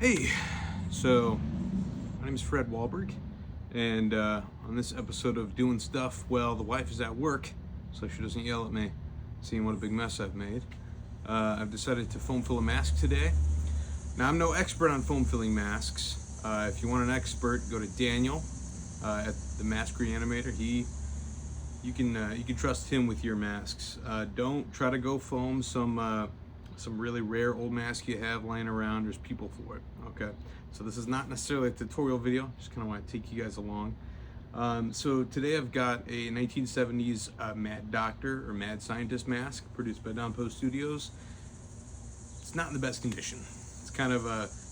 Hey, so my name is Fred Wahlberg, and on this episode of Doing Stuff, well, the wife is at work, so she doesn't yell at me, seeing what a big mess I've made. I've decided to foam fill a mask today. Now, I'm no expert on foam filling masks. If you want an expert, go to Daniel at the Mask Reanimator. You can trust him with your masks. Don't try to go foam some really rare old mask you have lying around. There's people for it. Okay, so this is not necessarily a tutorial video. Just kind of want to take you guys along. So today I've got a 1970s Mad Doctor or Mad Scientist mask produced by Don Post Studios. It's not in the best condition. It's kind of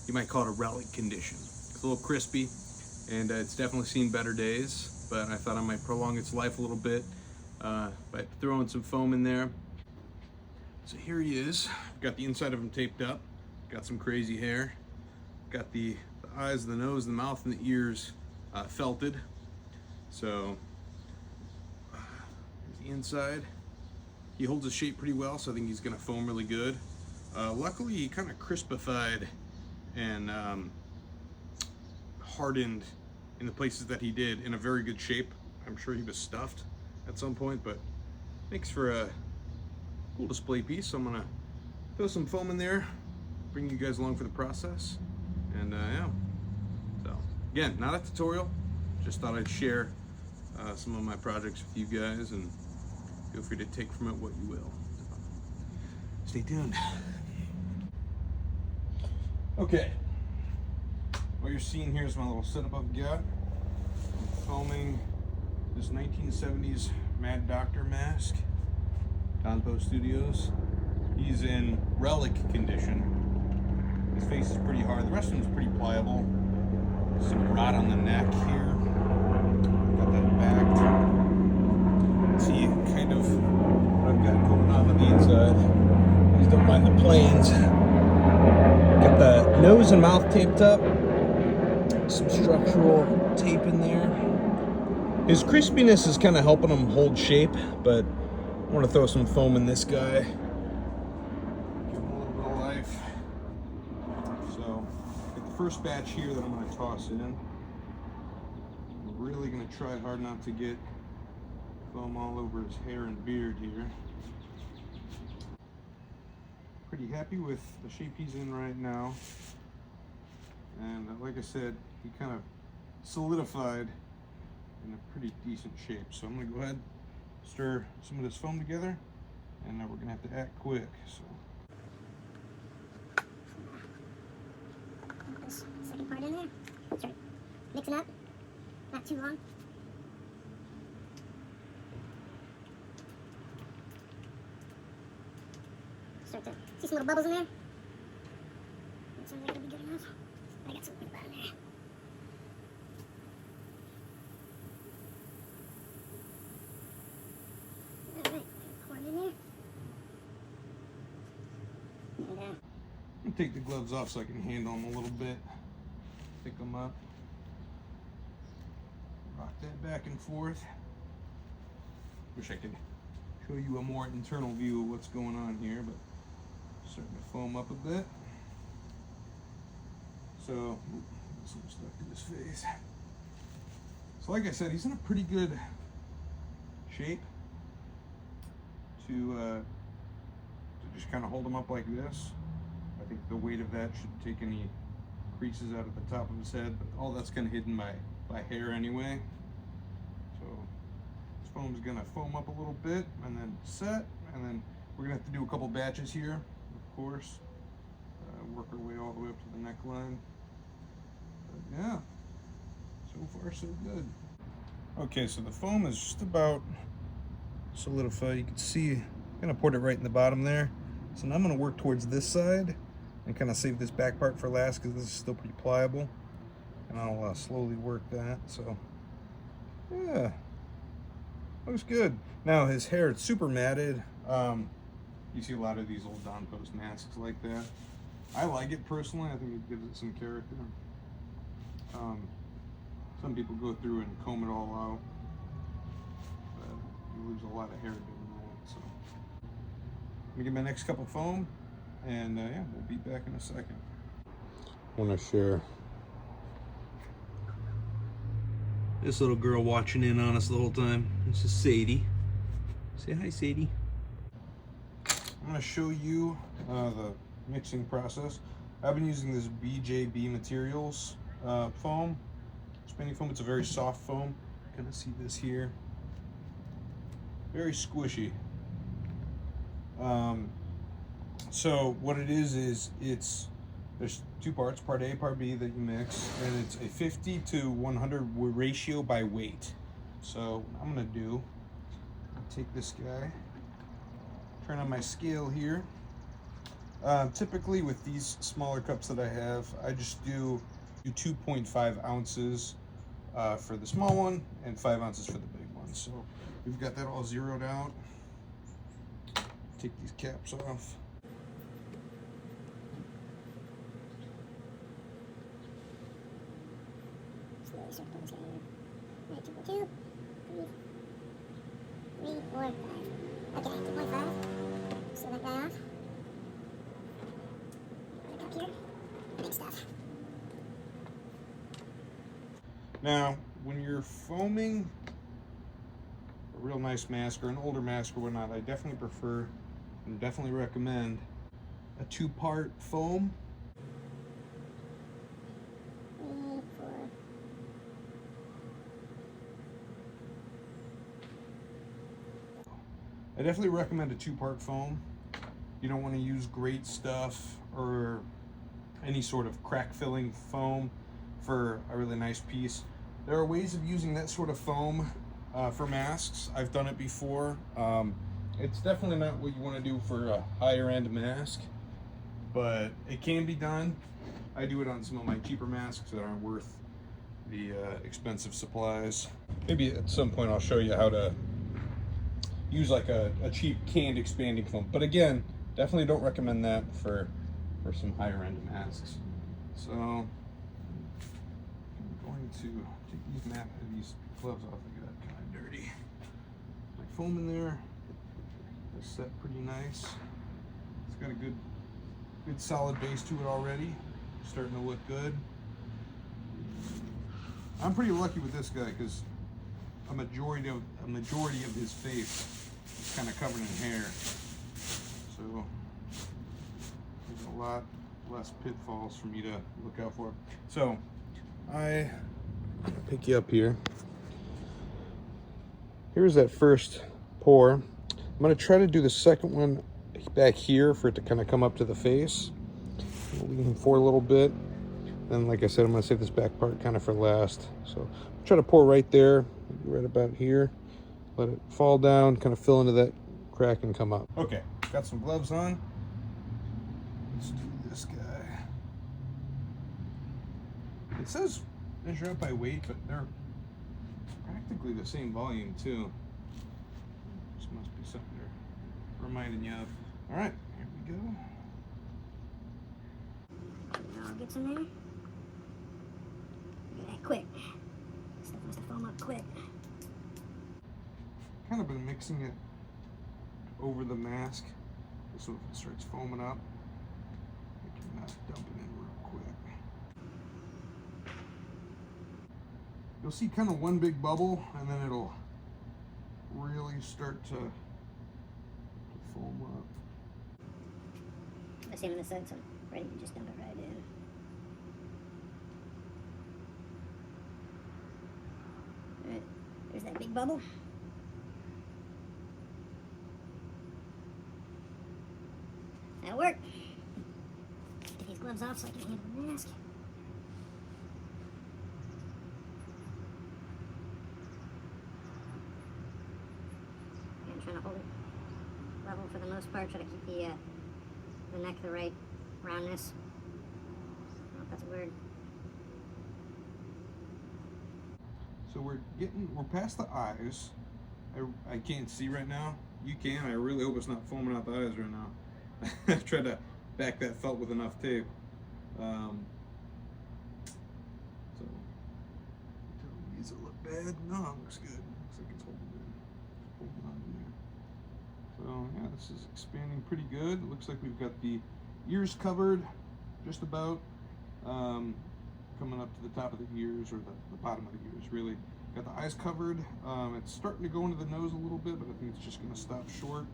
you might call it a relic condition. It's a little crispy, and it's definitely seen better days, but I thought I might prolong its life a little bit by throwing some foam in there. So here he is. Got the inside of him taped up. Got some crazy hair. Got the eyes, the nose, the mouth, and the ears felted. So here's the inside. He holds his shape pretty well, so I think he's gonna foam really good. Luckily, he kind of crispified and hardened in the places that he did in a very good shape. I'm sure he was stuffed at some point, but makes for a cool display piece. So I'm gonna throw some foam in there, bring you guys along for the process, and yeah. So again, not a tutorial, just thought I'd share some of my projects with you guys, and feel free to take from it what you will. Stay tuned. Okay, what you're seeing here is my little setup I've got. I'm foaming this 1970s Mad Doctor mask. Don Post Studios. He's in relic condition. His face is pretty hard. The rest of him's pretty pliable. Some rot on the neck here. Got that back. See kind of what I've got going on the inside. Please don't mind the planes. Got the nose and mouth taped up. Some structural tape in there. His crispiness is kind of helping him hold shape, but I want to throw some foam in this guy. Give him a little bit of life. So, got the first batch here that I'm going to toss in. I'm really going to try hard not to get foam all over his hair and beard here. Pretty happy with the shape he's in right now. And like I said, he kind of solidified in a pretty decent shape. So I'm going to go ahead, stir some of this foam together, and we're gonna have to act quick. So This second part in there. Start mixing up. Not too long. Start to see some little bubbles in there. That sounds like it'll be good enough. I got some in there. Alright, pour it in there. And I'm gonna take the gloves off so I can handle them a little bit. Pick them up. Rock that back and forth. Wish I could show you a more internal view of what's going on here, but starting to foam up a bit. So, this one's stuck to his face. So like I said, he's in a pretty good shape to just kind of hold him up like this. I think the weight of that should take any creases out of the top of his head, but all that's kind of hidden by hair anyway. So this foam's gonna foam up a little bit and then set, and then we're gonna have to do a couple batches here, of course. Work our way all the way up to the neckline. But yeah, so far so good. Okay, so the foam is just about solidified. You can see, I'm gonna put it right in the bottom there. So now I'm gonna work towards this side and kind of save this back part for last because this is still pretty pliable. And I'll slowly work that. So yeah, looks good. Now his hair, it's super matted. You see a lot of these old Don Post masks like that. I like it personally. I think it gives it some character. Some people go through and comb it all out, but you lose a lot of hair doing that. So I'm gonna get my next cup of foam, and yeah, we'll be back in a second. want to share. This little girl watching in on us the whole time. This is Sadie. Say hi, Sadie. I'm going to show you the mixing process. I've been using this BJB Materials foam, spinning foam. It's a very soft foam. Kind of see this here. Very squishy. So what it is there's two parts, part A, part B, that you mix, and it's a 50 to 100 ratio by weight. So what I'm gonna do, take this guy, turn on my scale here. Typically with these smaller cups that I have, I just do 2.5 ounces for the small one and 5 ounces for the big one. So we've got that all zeroed out. Take these caps off. Slowly start pulling this guy in. Alright, 2.2, 3, 4, 5. Okay, 2.5. Seal that guy off. Put it up here. Big stuff. Now, when you're foaming a real nice mask or an older mask or whatnot, I definitely prefer and definitely recommend a 2-part foam. 3, 4. I definitely recommend a 2-part foam. You don't want to use great stuff or any sort of crack filling foam for a really nice piece. There are ways of using that sort of foam for masks. I've done it before. It's definitely not what you want to do for a higher end mask, but it can be done. I do it on some of my cheaper masks that aren't worth the expensive supplies. Maybe at some point I'll show you how to use like a cheap canned expanding foam. But again, definitely don't recommend that for some higher end masks. So I'm going to take these gloves off. They got kind of dirty. My foam in there. It's set pretty nice. It's got a good solid base to it already. Starting to look good. I'm pretty lucky with this guy because a majority of his face is kind of covered in hair. So there's a lot less pitfalls for me to look out for. So I pick you up here. Here's that first pour. I'm gonna try to do the second one back here for it to kind of come up to the face. Lean him forward a little bit. Then, like I said, I'm gonna save this back part kind of for last. So try to pour right there, right about here. Let it fall down, kind of fill into that crack and come up. Okay, got some gloves on. Let's do this guy. It says measure out by weight, but they're practically the same volume too. This must be something they're reminding you of. All right, here we go. Now I'll get some there. Look at that, quick. Stuff must have foamed up quick. Kind of been mixing it over the mask, so if it starts foaming up, I can dump it in real quick. You'll see kind of one big bubble, and then it'll really start to foam up. I see him on the side, so I'm ready to just dump it right in. Alright, there's that big bubble. That'll work. Get these gloves off so I can handle the mask. And I'm trying to hold it level for the most part. Try to keep the neck the right roundness. I don't know if that's a word. So we're past the eyes. I can't see right now. You can. I really hope it's not foaming out the eyes right now. I've tried to back that felt with enough tape. So does it look bad? No, it looks good. Looks like it's holding on there. So yeah, this is expanding pretty good. It looks like we've got the ears covered just about. coming up to the top of the ears, or the bottom of the ears, really. Got the eyes covered. It's starting to go into the nose a little bit, but I think it's just going to stop short.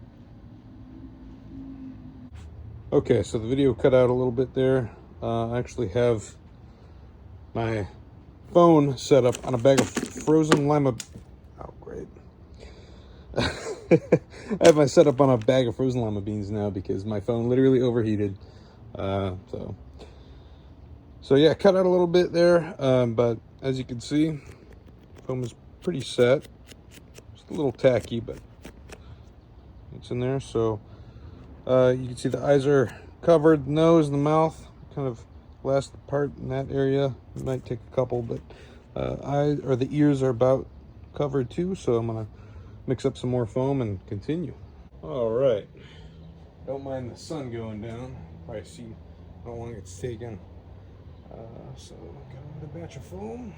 Okay, so the video cut out a little bit there. I actually have my phone set up on a bag of frozen lima. Oh, great. I have my setup on a bag of frozen lima beans now because my phone literally overheated. So yeah, cut out a little bit there, but as you can see, foam is pretty set. Just a little tacky, but it's in there. So you can see the eyes are covered, the nose and the mouth, kind of last part in that area. It might take a couple, but eyes or the ears are about covered too. So I'm gonna mix up some more foam and continue. All right, don't mind the sun going down. Probably see how long it's taken. So got another batch of foam.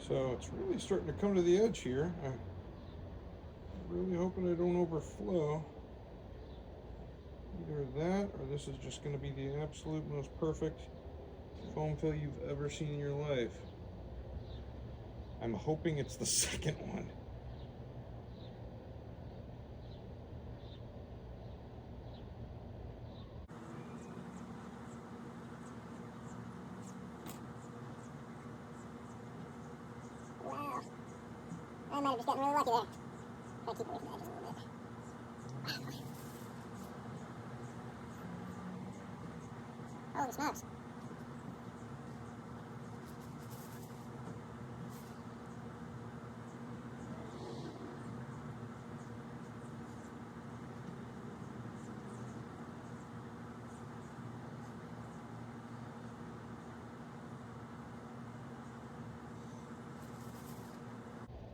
So it's really starting to come to the edge here. I'm really hoping I don't overflow. Either that or this is just going to be the absolute most perfect foam fill you've ever seen in your life. I'm hoping it's the second one. Wow. I might have just gotten really lucky there. Try to keep away from the edges a little bit. Holy smokes.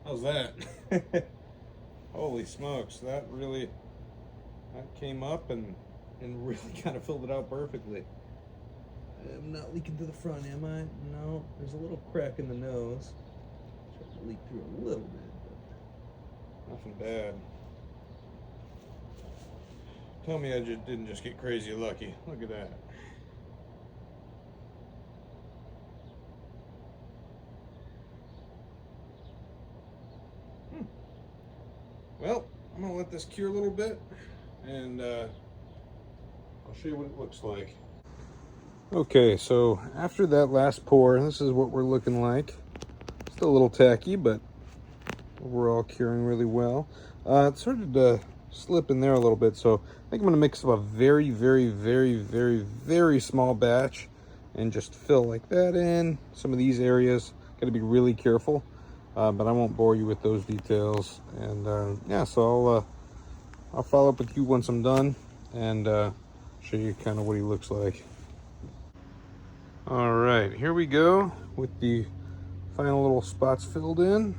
How's that? Holy smokes, that came up and really kind of filled it out perfectly. I'm not leaking to the front, am I? No, there's a little crack in the nose. Starting to leak through a little bit, but nothing bad. Tell me I didn't just get crazy lucky. Look at that. Well, I'm gonna let this cure a little bit, and I'll show you what it looks like. Okay, so after that last pour, this is what we're looking like. Still a little tacky, but overall curing really well. It started to slip in there a little bit, so I think I'm gonna mix up a very, very, very, very, very small batch and just fill like that in. Some of these areas, gotta be really careful. But I won't bore you with those details. And yeah, so I'll follow up with you once I'm done and show you kind of what he looks like. All right, here we go with the final little spots filled in.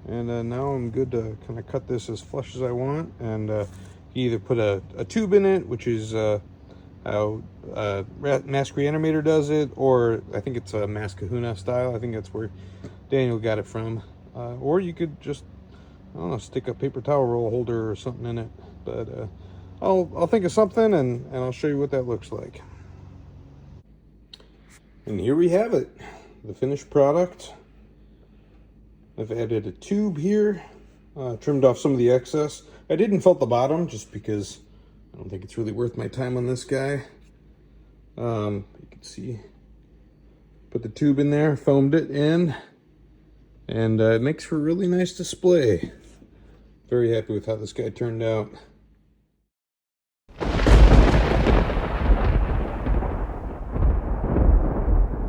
And now I'm good to kind of cut this as flush as I want. And either put a tube in it, which is how Mask Reanimator does it, or I think it's a Mask Kahuna style. I think that's where Daniel got it from. Or you could just, I don't know, stick a paper towel roll holder or something in it. But I'll think of something and I'll show you what that looks like. And here we have it, the finished product. I've added a tube here, trimmed off some of the excess. I didn't felt the bottom just because I don't think it's really worth my time on this guy. You can see, put the tube in there, foamed it in, and it makes for a really nice display. Very happy with how this guy turned out.